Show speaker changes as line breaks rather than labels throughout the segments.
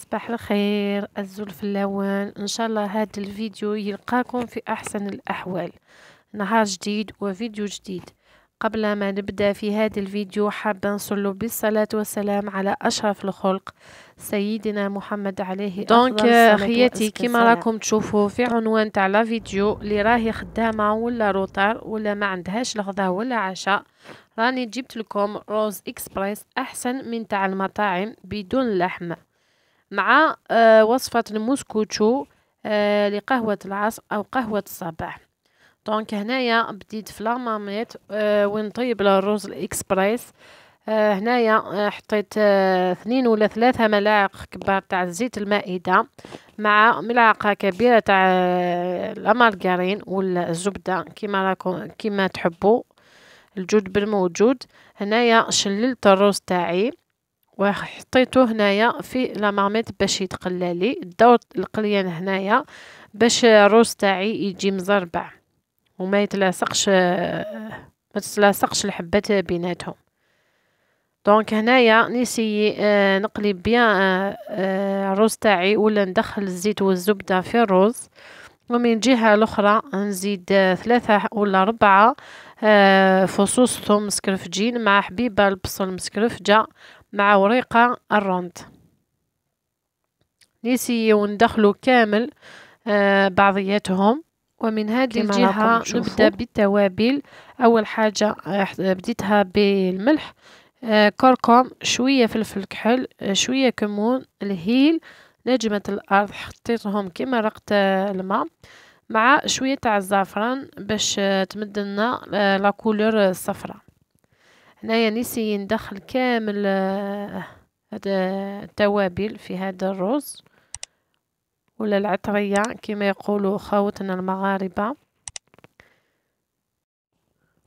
صباح الخير الزلف اللون. ان شاء الله هذا الفيديو يلقاكم في احسن الاحوال. نهار جديد وفيديو جديد. قبل ما نبدا في هذا الفيديو حابه نصلوا بالصلاه والسلام على اشرف الخلق سيدنا محمد عليه افضل الصلاه
خياتي
وأزكى
كما
السلام.
راكم تشوفوا في عنوان تاع لا فيديو اللي راهي خدامه ولا روطار ولا ما عندهاش الغداء ولا عشاء، راني جبت لكم روز اكسبريس احسن من تاع المطاعم بدون لحم، مع وصفه الموسكوتشو لقهوه العصر او قهوه الصباح. دونك هنايا بديت في لاماميط ونطيب الرز الاكسبريس. هنايا حطيت 2 ولا 3 ملاعق كبار تاع زيت المائدة مع ملعقة كبيرة تاع الأمارغارين ولا الزبدة كيما تحبوا، الجود بالموجود. هنايا شللت الرز تاعي وحطيته هنايا في لاماميط باش يتقلالي. الدور القليان هنايا باش الرز تاعي يجي مزربع وما يتلاصقش، ما تتلاصقش الحبات بيناتهم. دونك هنايا نسي نقلي بيان الرز تاعي ولا ندخل الزيت والزبدة في الرز، ومن جهة الأخرى نزيد 3 ولا 4 فصوص ثوم مسكرفجين مع حبيبة البصل مسكرفجة مع وريقة الروند. نسي وندخلو كامل بعضياتهم. ومن هذه الجهة نبدأ بالتوابل. أول حاجة بديتها بالملح، كركم، شوية فلفل كحل، شوية كمون، الهيل، نجمة الأرض حطيتهم كما رقت الماء، مع شوية تاع الزعفران باش تمد لنا لا كولور الصفراء. هنايا نسي ندخل كامل التوابل في هذا الرز ولا العطرية كما يقولوا خاوتنا المغاربة.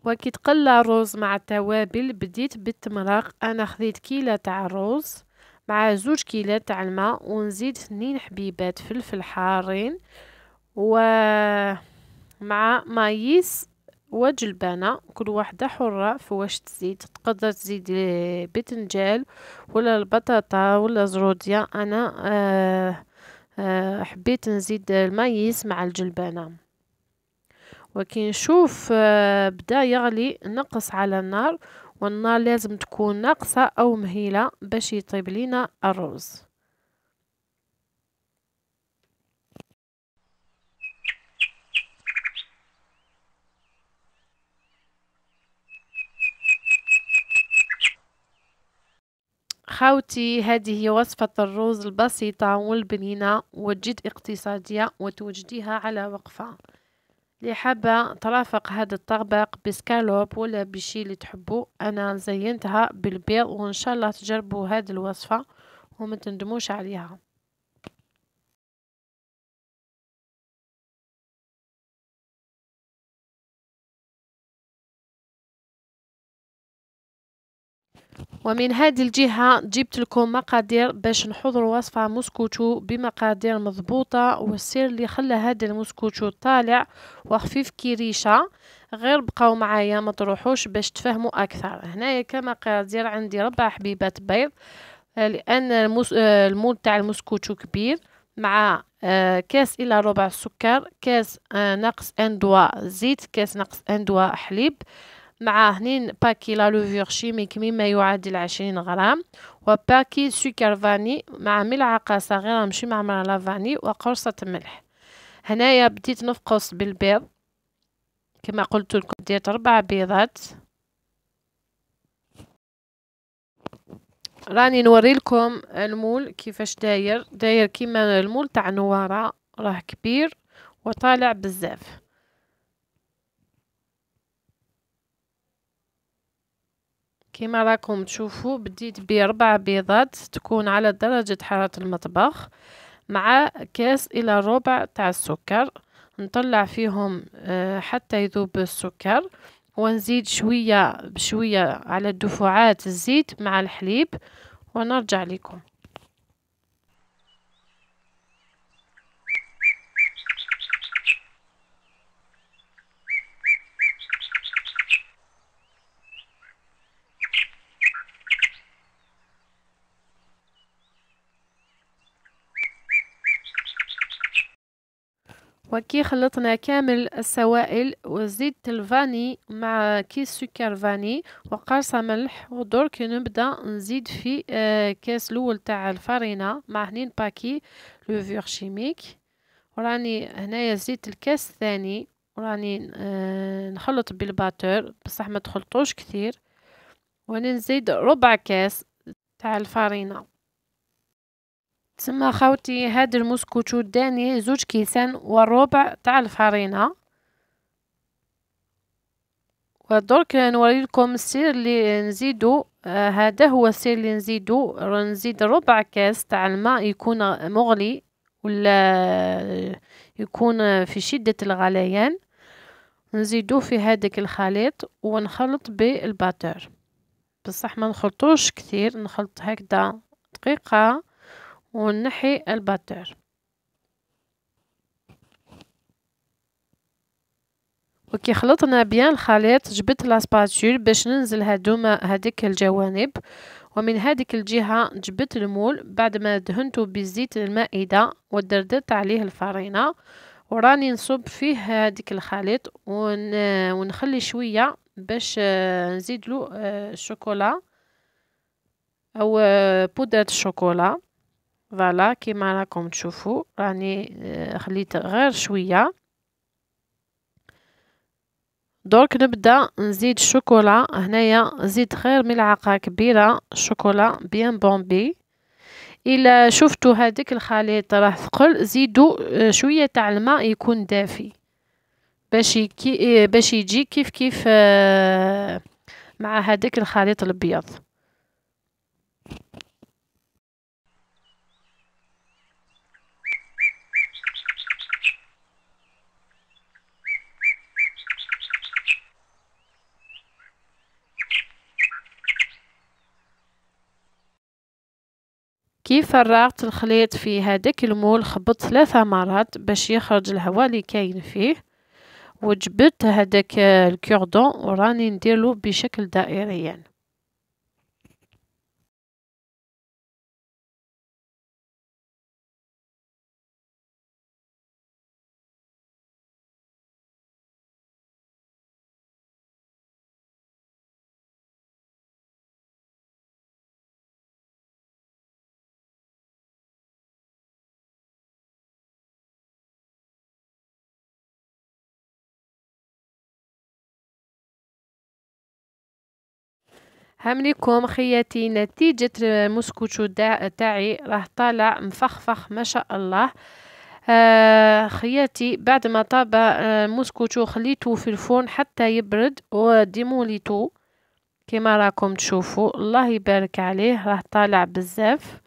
وكي تقلى الرز مع التوابل بديت بالتمرق. انا خذيت كيلة تاع الرز مع 2 كيلات تاع الماء ونزيد 2 حبيبات فلفل حارين ومع مايس وجلبانة، كل واحدة حرة في واش تزيد. تقدر تزيد بتنجال ولا البطاطا ولا زرودية. انا حبيت نزيد المايس مع الجلبانة. وكي نشوف بدا يغلي نقص على النار، والنار لازم تكون ناقصة او مهيلة باش يطيب لينا الرز. خاوتي هذه هي وصفة الرز البسيطة والبنينة وجد اقتصادية وتوجديها على وقفة. اللي حابة ترافق هذا الطبق بسكالوب ولا بشي اللي تحبوا، انا زينتها بالبيض وان شاء الله تجربوا هذه الوصفة وما تندموش عليها. ومن هذه الجهة جبت لكم مقادير باش نحضر وصفة موسكوتشو بمقادير مضبوطة، والسر اللي خلى هذا الموسكوتشو طالع وخفيف كيريشة. غير بقاو معايا ما تروحوش باش تفهموا اكثر. هنايا كمقادير عندي 4 حبيبات بيض، لان المول تاع الموسكوتشو كبير، مع كاس الى ربع سكر، كاس ناقص 1 دواء زيت، كاس ناقص 1 دواء حليب، مع 2 باكي لا لوفور شيميك مما يعادل 20 غرام، وباكي سكر فاني مع ملعقة صغيرة ماشي معمرة لا فاني، وقرصة ملح. هنايا بديت نفقص بالبيض كما قلت لكم، ديت 4 بيضات. راني نوري لكم المول كيفاش داير كيما المول تاع نوارة، راه كبير وطالع بزاف. كما راكم تشوفوا بديت ب4 بيضات تكون على درجة حرارة المطبخ، مع كاس الى ربع تاع السكر. نطلع فيهم حتى يذوب السكر، ونزيد شوية بشوية على الدفعات الزيت مع الحليب ونرجع لكم. وكي خلطنا كامل السوائل وزيت الفاني مع كيس سكر فاني وقرصة ملح، ودرك نبدا نزيد في كاس الاول تاع الفرينة مع هنين باكي لوفور شيميك، وراني هنايا زيت الكاس الثاني، وراني نخلط بالباتور بصح ما تخلطوش كثير، ونزيد ربع كاس تاع الفرينة. تسمى خاوتي هاد المسكوتشو داني 2 كيسان والربع تاع الفرينة. ودرك نوريلكم السير اللي نزيدو، هذا هو السير اللي نزيدو، نزيد ربع كاس تاع الماء يكون مغلي ولا يكون في شدة الغليان، نزيدوه في هذاك الخليط ونخلط بالباتور، بصح ما نخلطوش كثير، نخلط هكذا دقيقة ونحي الباتور. وكي خلطنا بيان الخليط جبت لاسباتول باش ننزل هذيك الجوانب، ومن هذيك الجهة جبت المول بعد ما دهنته بزيت المائدة ودردرت عليه الفرينة، وراني نصب فيه هذيك الخليط ونخلي شوية باش نزيدلو الشوكولا او بودرة الشوكولا. فوالا كيما راكم تشوفوا راني خليت غير شويه. درك نبدا نزيد الشوكولا، هنايا زيد غير ملعقه كبيره شوكولا بيان بومبي. الا شفتوا هذاك الخليط راه ثقل زيدوا شويه تاع الماء يكون دافي باش يجي كيف مع هذاك الخليط الابيض. كيف فرغت الخليط في هذاك المول خبط 3 مرات باش يخرج الهواء اللي كاين فيه، وجبت هذاك الكوردون وراني نديرلو بشكل دائري يعني. هامليكم خياتي نتيجة المسكوتشو تاعي راه طالع مفخفخ ما شاء الله. خياتي بعد ما طاب المسكوتشو خليته في الفرن حتى يبرد وديموليتو كما راكم تشوفوا، الله يبارك عليه راه طالع بزاف.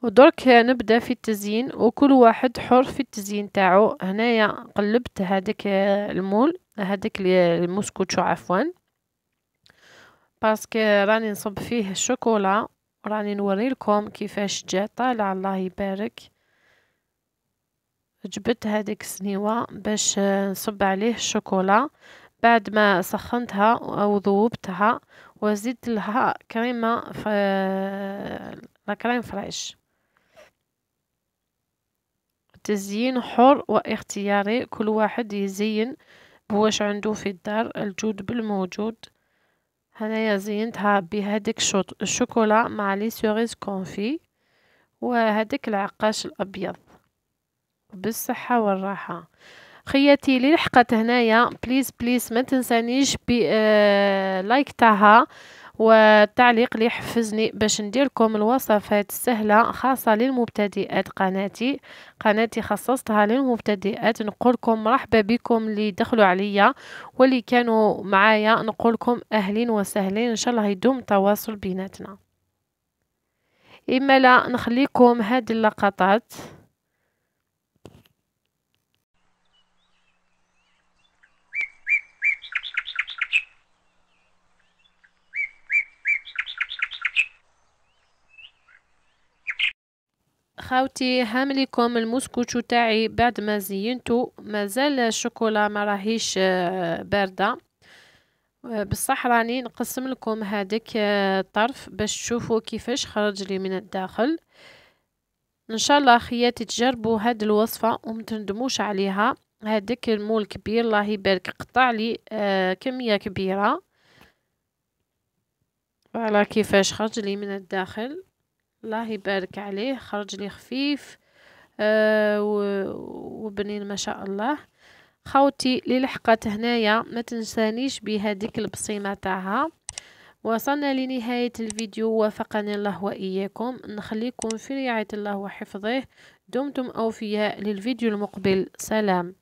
ودرك نبدا في التزيين وكل واحد حر في التزيين تاعو. هنايا قلبت هذاك المول هذاك المسكوتشو عفوا باسكو راني نصب فيه الشوكولا، راني نوريلكم كيفاش جا طالع الله يبارك. جبت هذيك السنيوة باش نصب عليه الشوكولا بعد ما سخنتها او ذوبتها، وزدت لها كريمه لا كريم فريش. تزيين حر واختياري، كل واحد يزين بواش عنده في الدار، الجود بالموجود. هنايا زينتها بهذيك الشوكولا مع لي سوريز كونفي وهذاك العقاش الابيض بالصحه والراحه. خياتي اللي لحقت هنايا بليز ما تنسانيش لايك تاعها والتعليق اللي يحفزني باش ندير لكم الوصفات السهله خاصه للمبتدئات. قناتي خصصتها للمبتدئات. نقول لكم مرحبا بكم اللي دخلوا عليا واللي كانوا معايا، نقول لكم اهلين وسهلين، ان شاء الله يدوم التواصل بيناتنا. اما لا نخليكم هذه اللقطات. خاوتي هامليكم المسكوتشو تاعي بعد ما زينته، مازال الشوكولا ما راهيش بارده، بصح راني نقسم لكم هذاك الطرف باش تشوفوا كيفاش خرج لي من الداخل. ان شاء الله اخياتي تجربوا هاد الوصفه ومتندموش عليها. هذاك المول كبير الله يبارك قطع لي كميه كبيره. فوالا كيفاش خرج لي من الداخل، الله يبارك عليه، خرج لي خفيف وبنين ما شاء الله. خوتي اللي لحقت هنايا ما تنسانيش بهذيك البصيمه تاعها. وصلنا لنهاية الفيديو، وفقني الله وإياكم. نخليكم في رعاية الله وحفظه. دمتم أوفياء. للفيديو المقبل، سلام.